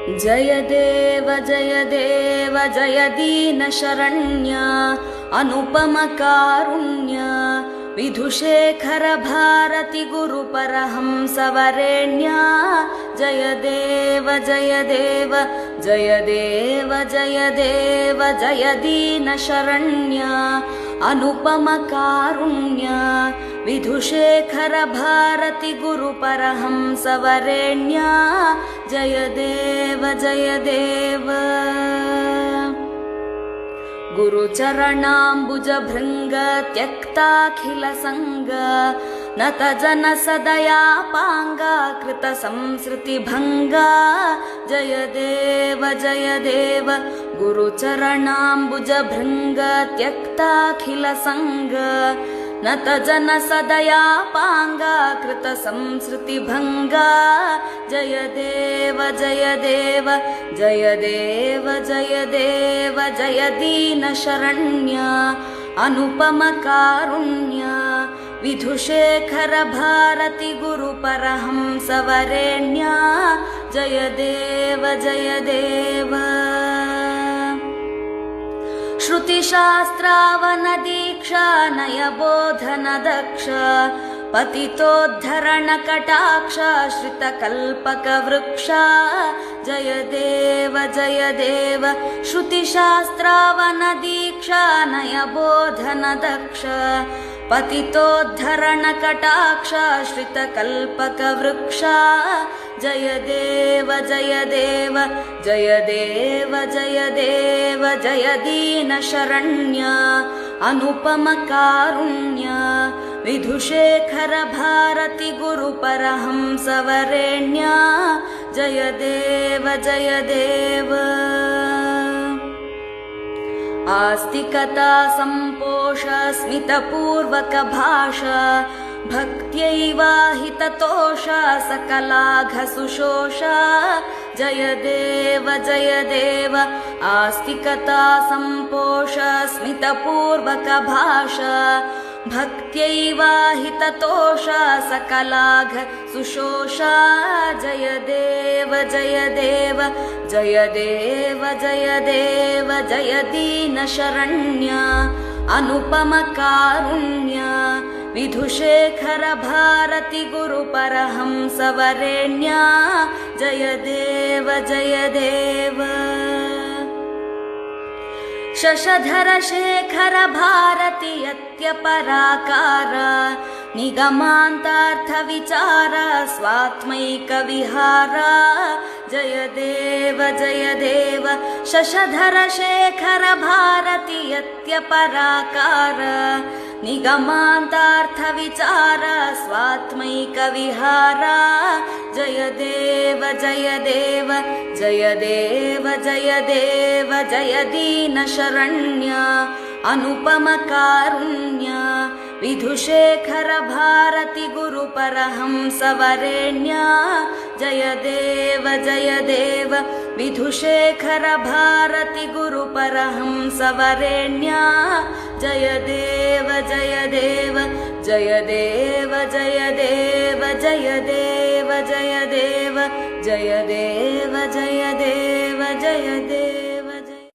जय देव जय दीनशरण्य अनुपम कारुण्य विधुशेखर भारती गुरुपरहंस वरेण्य जय देव जय दीनशरण्य अनुपम कारुण्य विधुशेखर भारती गुरुपरहंस वरेण्य जय देव गुरुचरणाम्बुज भृंग त्यक्ताखिल संग नत जन सदयापांग कृत संसृति भंगा जय देव गुरुचरणाम्बुज भृंग त्यक्ताखिल संग नत जन सदयापांग कृत संसृति भंगा जय देव जय दीनशरण्य अनुपम कारुण्य विधुशेखर भारती गुरुपरहंस वरेण्य जय देव श्रुतिशास्त्रावन दीक्षा नय बोधन दक्ष पतितोद्धरण कटाक्ष श्रित कल्पक वृक्ष जय देव श्रुतिशास्त्रावन दीक्षा नय बोधन दक्ष पतितोद्धरण कटाक्ष श्रित कल्पक वृक्ष जय देव जय दीनशरण्य अनुपम कारुण्य विधुशेखर भारती गुरुपरहंस वरेण्य जय देव आस्तिकता संपोष स्मितपूर्वक भाषा भक्त्यैवाहिततोष सकलाघ सुशोष जय देव आस्तिकता संपोष स्मितपूर्वक भाषा भक्त्यैवाहिततोष सकलाघ सुशोष जय देव जय दीनशरण्य अनुपम कारुण्य विधुशेखर भारती गुरुपरहंस वरेण्य जय देव शशधर शेखर भारती यत्यपराकार निगमान्तार्थ विचार स्वात्मैक विहार जय देव शशधर शेखर भारती यत्यपराकार निगमान्तार्थ विचार स्वात्मैक विहार जय देव जय दीनशरण्य अनुपम कारुण्य विधुशेखर भारती गुरुपरहंस वरेण्य जय देव विधुशेखर भारती गुरुपरहंस वरेण्य जय देव जय देव